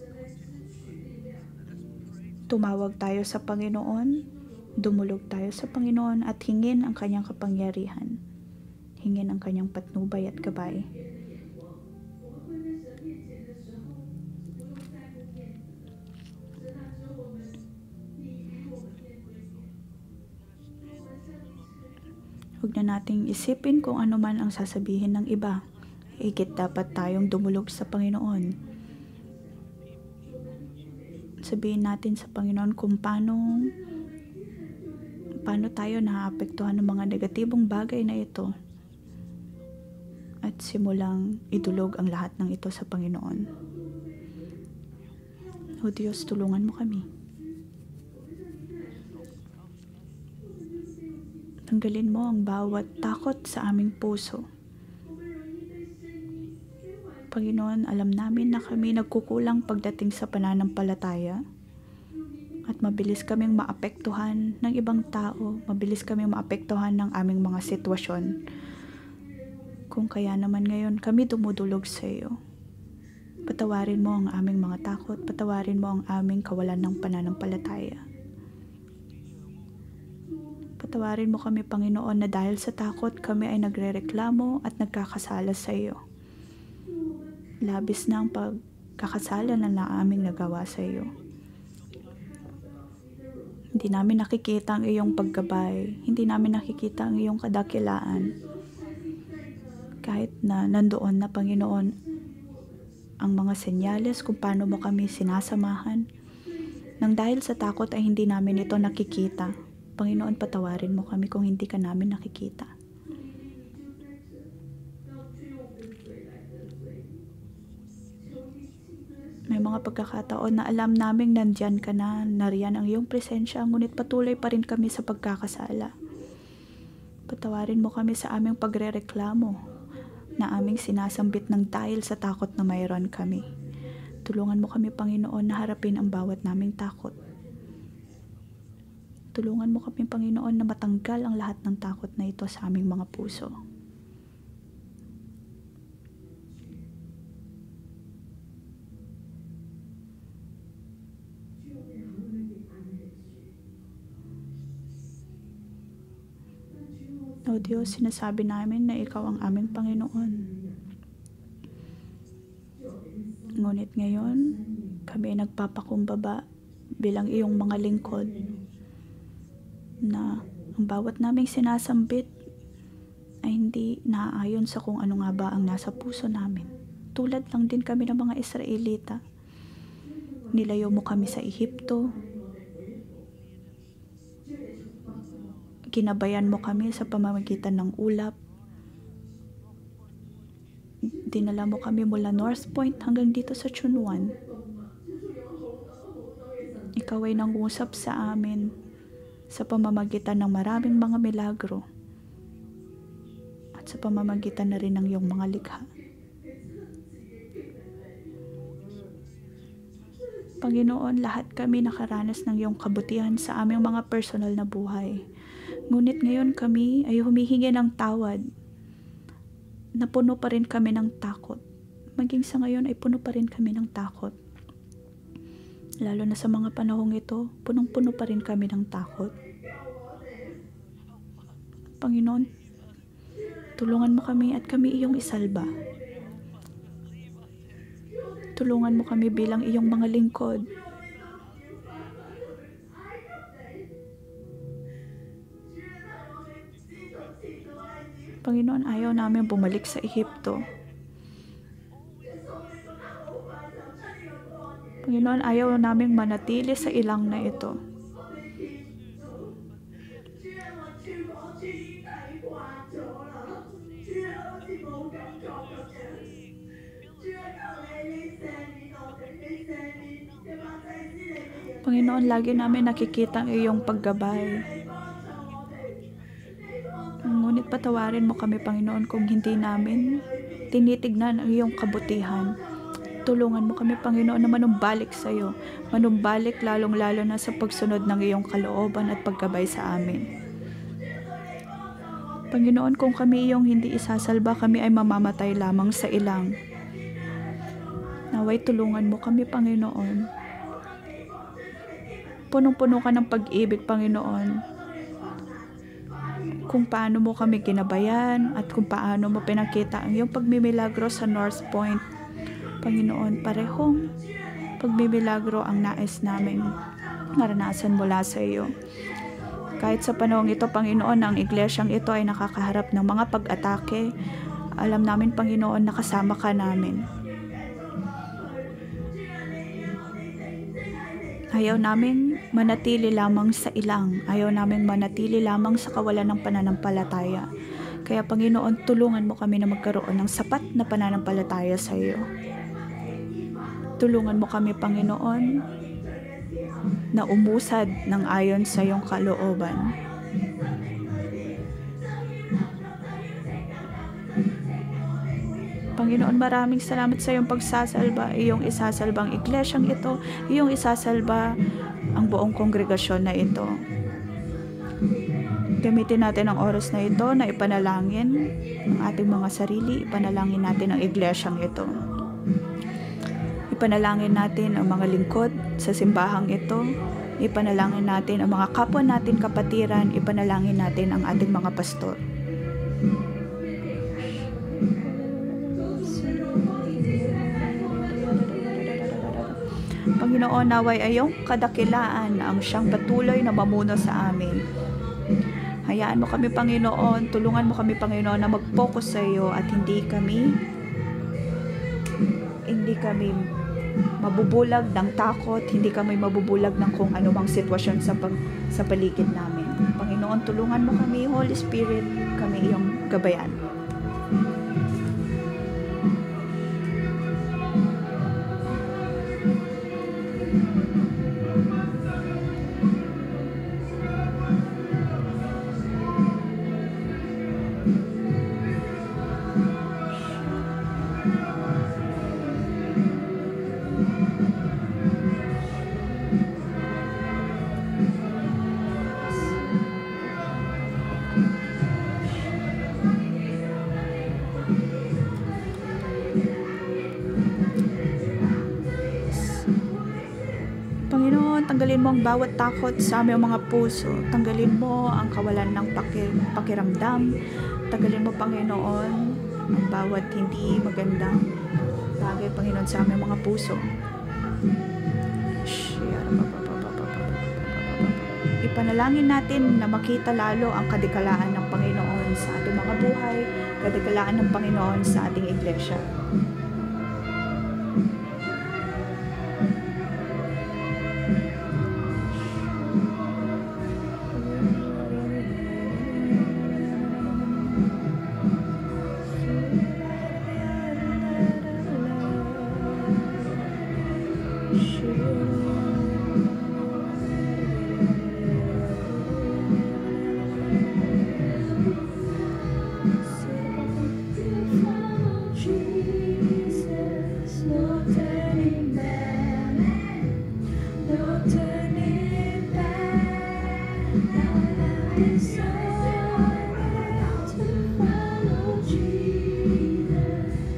tumawag tayo sa Panginoon, dumulog tayo sa Panginoon at hingin ang kanyang kapangyarihan. Hingin ang kanyang patnubay at gabay. Huwag na nating isipin kung ano man ang sasabihin ng iba. Higit dapat tayong dumulog sa Panginoon. Sabihin natin sa Panginoon kung paano tayo naapektuhan ng mga negatibong bagay na ito. At simulang idulog ang lahat ng ito sa Panginoon. O Diyos, tulungan mo kami. Tanggalin mo ang bawat takot sa aming puso. Panginoon, alam namin na kami nagkukulang pagdating sa pananampalataya. At mabilis kaming maapektuhan ng ibang tao, mabilis kaming maapektuhan ng aming mga sitwasyon. Kung kaya naman ngayon kami dumudulog sa iyo. Patawarin mo ang aming mga takot, patawarin mo ang aming kawalan ng pananampalataya. Patawarin mo kami, Panginoon, na dahil sa takot kami ay nagrereklamo at nagkakasala sa iyo. Labis na ang pagkakasala na aming nagawa sa iyo. Hindi namin nakikita ang iyong paggabay. Hindi namin nakikita ang iyong kadakilaan. Kahit na nandoon na, Panginoon, ang mga senyales kung paano mo kami sinasamahan. Nang dahil sa takot ay hindi namin ito nakikita. Panginoon, patawarin mo kami kung hindi ka namin nakikita. May mga pagkakataon na alam naming nandyan ka na, nariyan ang iyong presensya, ngunit patuloy pa rin kami sa pagkakasala. Patawarin mo kami sa aming pagrereklamo na aming sinasambit ng dahil sa takot na mayroon kami. Tulungan mo kami, Panginoon, na harapin ang bawat naming takot. Tulungan mo kami, Panginoon, na matanggal ang lahat ng takot na ito sa aming mga puso. O Diyos, sinasabi namin na Ikaw ang aming Panginoon. Ngunit ngayon, kami ay nagpapakumbaba bilang iyong mga lingkod na ang bawat naming sinasambit ay hindi naaayon sa kung ano nga ba ang nasa puso namin. Tulad lang din kami ng mga Israelita. Nilayo mo kami sa Ehipto. Ginabayan mo kami sa pamamagitan ng ulap. Dinala mo kami mula North Point hanggang dito sa Chunwan. Ikaw ay nangusap sa amin sa pamamagitan ng maraming mga milagro at sa pamamagitan na rin ng iyong mga likha. Panginoon, lahat kami nakaranas ng iyong kabutihan sa aming mga personal na buhay. Ngunit ngayon kami ay humihingi ng tawad. Napuno pa rin kami ng takot. Maging sa ngayon ay puno pa rin kami ng takot. Lalo na sa mga panahong ito, punong-puno pa rin kami ng takot. Panginoon, tulungan mo kami at kami iyong isalba. Tulungan mo kami bilang iyong mga lingkod. Panginoon, ayaw namin bumalik sa Ehipto. Panginoon, ayaw namin manatili sa ilang na ito. Panginoon, lagi namin nakikita ang iyong paggabay. Ngunit patawarin mo kami, Panginoon, kung hindi namin tinitignan ang iyong kabutihan. Tulungan mo kami, Panginoon, na manumbalik sa iyo. Manumbalik lalong-lalo na sa pagsunod ng iyong kalooban at paggabay sa amin. Panginoon, kung kami iyong hindi isasalba, kami ay mamamatay lamang sa ilang. Naway tulungan mo kami, Panginoon. Punong-puno ka ng pag-ibig, Panginoon. Kung paano mo kami ginabayan at kung paano mo pinakita ang iyong pagmimilagro sa North Point. Panginoon, parehong pagmimilagro ang nais namin maranasan mula sa iyo. Kahit sa panahong ito, Panginoon, ang iglesyang ito ay nakakaharap ng mga pag-atake. Alam namin, Panginoon, nakasama ka namin. Ayaw naming manatili lamang sa ilang. Ayaw naming manatili lamang sa kawalan ng pananampalataya. Kaya, Panginoon, tulungan mo kami na magkaroon ng sapat na pananampalataya sa iyo. Tulungan mo kami, Panginoon, na umusad ng ayon sa iyong kalooban. Panginoon, maraming salamat sa iyong pagsasalba, iyong isasalbang iglesyang ito, iyong isasalba ang buong kongregasyon na ito. Gamitin natin ang oras na ito na ipanalangin ang ating mga sarili, ipanalangin natin ang iglesyang ito. Ipanalangin natin ang mga lingkod sa simbahang ito, ipanalangin natin ang mga kapwa natin kapatiran, ipanalangin natin ang ating mga pastor. Panginoon, naway ayong kadakilaan ang siyang patuloy na mamuno sa amin. Hayaan mo kami, Panginoon, tulungan mo kami, Panginoon, na mag-focus sa iyo at hindi kami mabubulag ng takot, hindi kami mabubulag ng kung anumang sitwasyon sa paligid namin. Panginoon, tulungan mo kami, Holy Spirit, kami iyong gabayan. Panginoon, tanggalin mo ang bawat takot sa aming mga puso. Tanggalin mo ang kawalan ng pakiramdam. Tanggalin mo, Panginoon, ang bawat hindi magandang bagay, Panginoon, sa aming mga puso. Ipanalangin natin na makita lalo ang kadikalaan ng Panginoon sa ating mga buhay, kadikalaan ng Panginoon sa ating iglesia.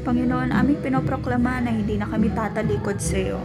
Panginoon, aming pinoproklama na hindi na kami tatalikod sa iyo.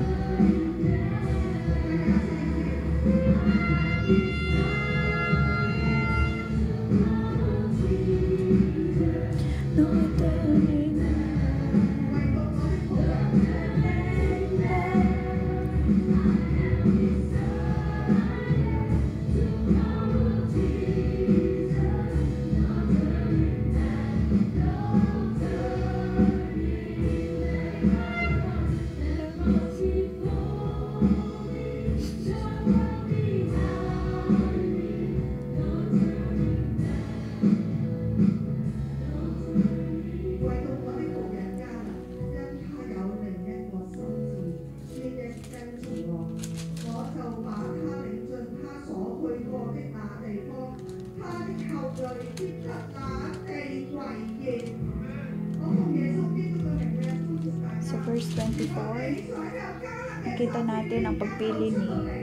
Sa verse 24, nakita natin ang pagpili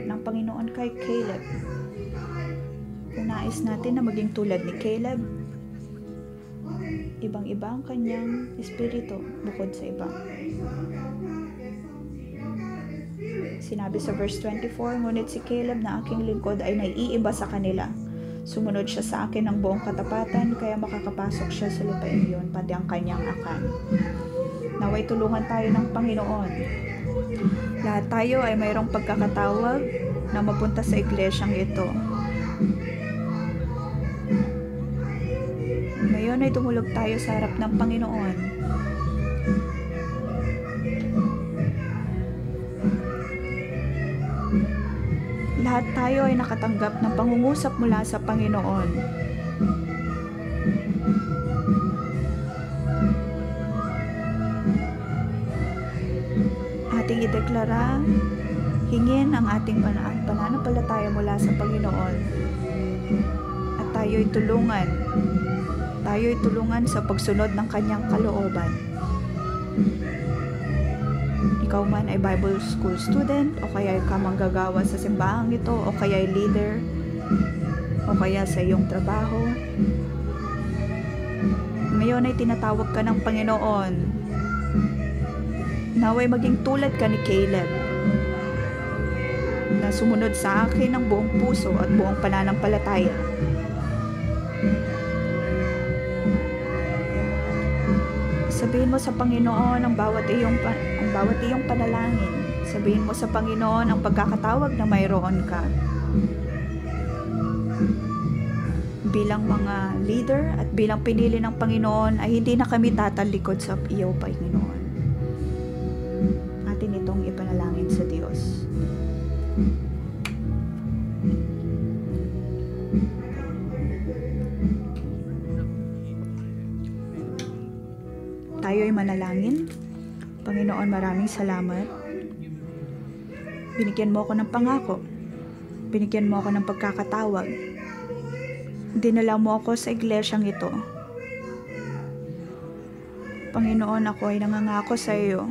ng Panginoon kay Caleb. Kung nais natin na maging tulad ni Caleb, ibang-iba ang kanyang espiritu bukod sa iba. Sinabi sa verse 24, ngunit si Caleb na aking lingkod ay naiiba sa kanila. Sumunod siya sa akin ng buong katapatan, kaya makakapasok siya sa lupain iyon, pati ang kanyang akan. Naway tulungan tayo ng Panginoon. Lahat tayo ay mayroong pagkakatawag na mapunta sa iglesyang ito. Ngayon ay tumulog tayo sa harap ng Panginoon. Lahat tayo ay nakatanggap ng pangungusap mula sa Panginoon. Ating ideklara, hingin ang ating pananampalataya mula sa Panginoon. At tayo'y tulungan. Tayo'y tulungan sa pagsunod ng kanyang kalooban. Ikaw man ay Bible School student, o kaya ka manggagawa sa simbahang ito, o kaya ay leader, o kaya sa iyong trabaho. Ngayon ay tinatawag ka ng Panginoon. Naway maging tulad ka ni Caleb, na sumunod sa akin ng buong puso at buong pananampalataya. Sabihin mo sa Panginoon ang bawat iyong panalangin. Sabihin mo sa Panginoon ang pagkakatawag na mayroon ka. Bilang mga leader at bilang pinili ng Panginoon ay hindi na kami tatalikod sa iyo, Panginoon. Atin itong ipanalangin sa Diyos. Tayo'y manalangin. Panginoon, maraming salamat. Binigyan mo ako ng pangako. Binigyan mo ako ng pagkakatawag. Dinala mo ako sa iglesyang ito. Panginoon, ako ay nangangako sa iyo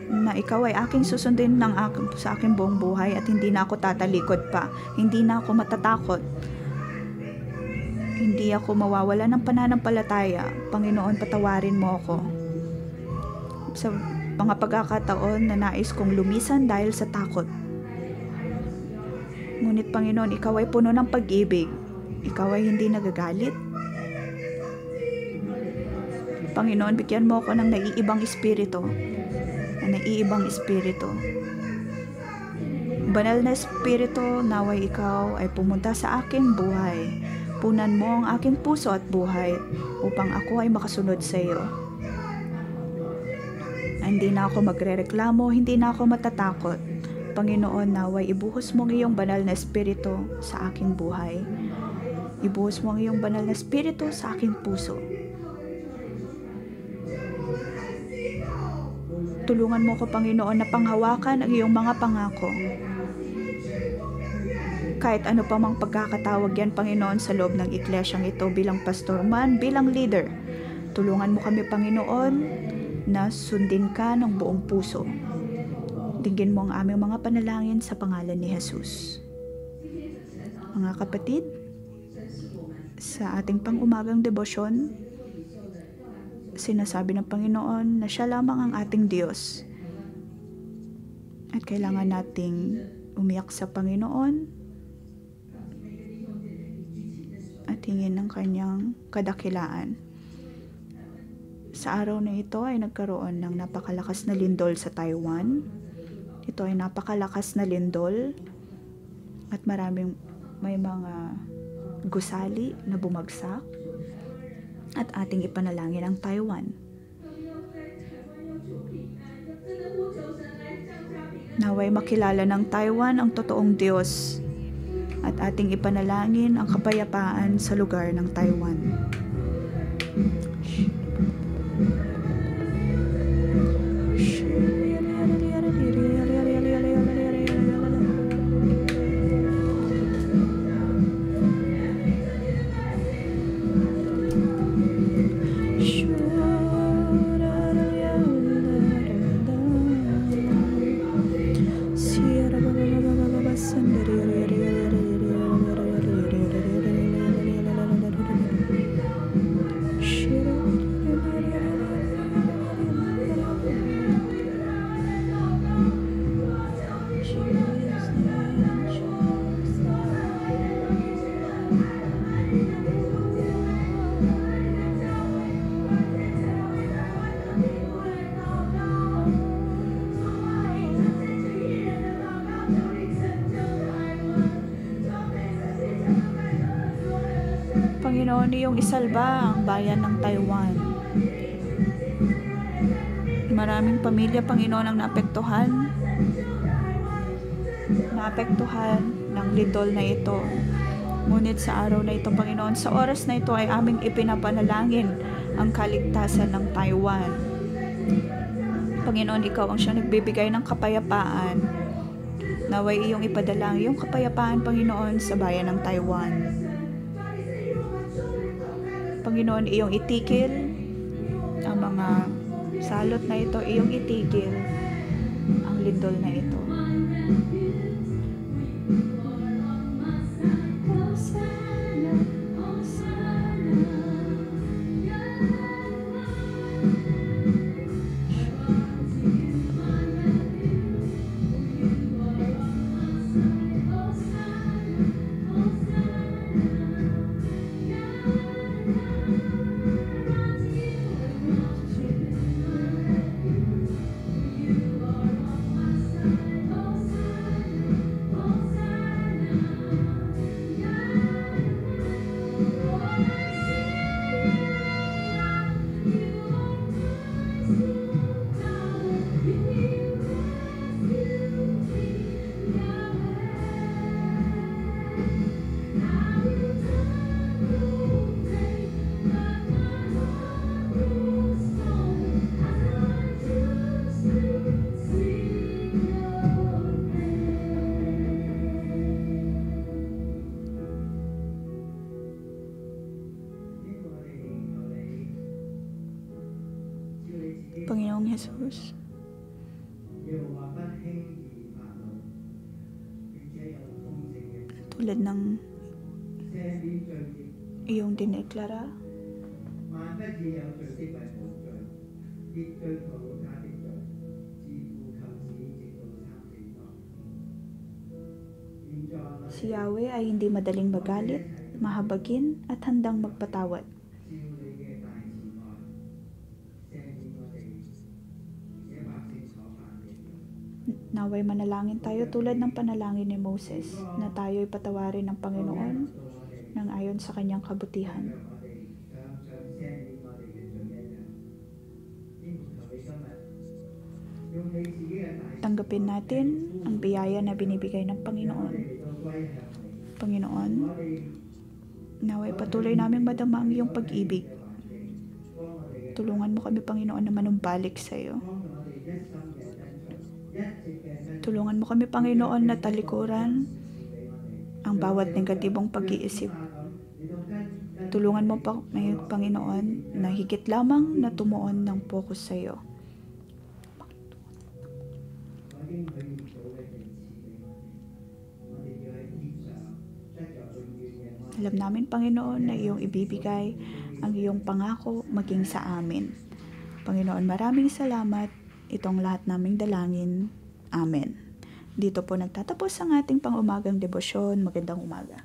na ikaw ay aking susundin sa aking buong buhay at hindi na ako tatalikod pa. Hindi na ako matatakot. Hindi ako mawawala ng pananampalataya. Panginoon, patawarin mo ako sa mga pagkakataon na nais kong lumisan dahil sa takot. Ngunit Panginoon, ikaw ay puno ng pag-ibig. Ikaw ay hindi nagagalit. Panginoon, bigyan mo ako ng naiibang espiritu. Banal na espiritu, naway ikaw ay pumunta sa aking buhay. Punan mo ang aking puso at buhay upang ako ay makasunod sa iyo. Hindi na ako magrereklamo, hindi na ako matatakot. Panginoon, naway ibuhos mo ang iyong banal na espiritu sa aking buhay. Ibuhos mo ang iyong banal na espiritu sa aking puso. Tulungan mo ko, Panginoon, na panghawakan ang iyong mga pangako. Kahit ano pa mang pagkakatawag yan, Panginoon, sa loob ng iglesyang ito bilang pastor man, bilang leader. Tulungan mo kami, Panginoon, na sundin ka ng buong puso. Dinggin mo ang aming mga panalangin sa pangalan ni Jesus. Mga kapatid, sa ating pang-umagang debosyon, sinasabi ng Panginoon na siya lamang ang ating Diyos. At kailangan nating umiyak sa Panginoon tingin ng kanyang kadakilaan. Sa araw na ito ay nagkaroon ng napakalakas na lindol sa Taiwan. Ito ay napakalakas na lindol at may mga gusali na bumagsak at ating ipanalangin ang Taiwan. Naway makilala ng Taiwan ang totoong Diyos at ating ipanalangin ang kapayapaan sa lugar ng Taiwan. Panginoon, iyong isalba ang bayan ng Taiwan. Maraming pamilya, Panginoon, ang naapektuhan ng lindol na ito. Ngunit sa araw na ito, Panginoon, sa oras na ito ay aming ipinapanalangin ang kaligtasan ng Taiwan. Panginoon, ikaw ang siyang nagbibigay ng kapayapaan. Naway iyong ipadala ang iyong kapayapaan, Panginoon, sa bayan ng Taiwan. Panginoon, iyong itigil ang mga salot na ito, iyong itigil ang lindol na ito. Panginoong Jesus, tulad ng iyong dineklara, si Yahweh ay hindi madaling magalit, mahabagin at handang magpatawad. Naway manalangin tayo tulad ng panalangin ni Moses na tayo'y patawarin ng Panginoon nang ayon sa kanyang kabutihan. Tanggapin natin ang biyaya na binibigay ng Panginoon. Panginoon, naway patuloy naming madama ang iyong pag-ibig. Tulungan mo kami, Panginoon, na manumbalik sa iyo. Tulungan mo kami, Panginoon, na talikuran ang bawat negatibong pag-iisip. Tulungan mo, Panginoon, na higit lamang na tumuon ng focus sa iyo. Alam namin, Panginoon, na iyong ibibigay ang iyong pangako maging sa amin. Panginoon, maraming salamat. Itong lahat naming dalangin. Amen. Dito po nagtatapos ang ating pang-umagang debosyon. Magandang umaga.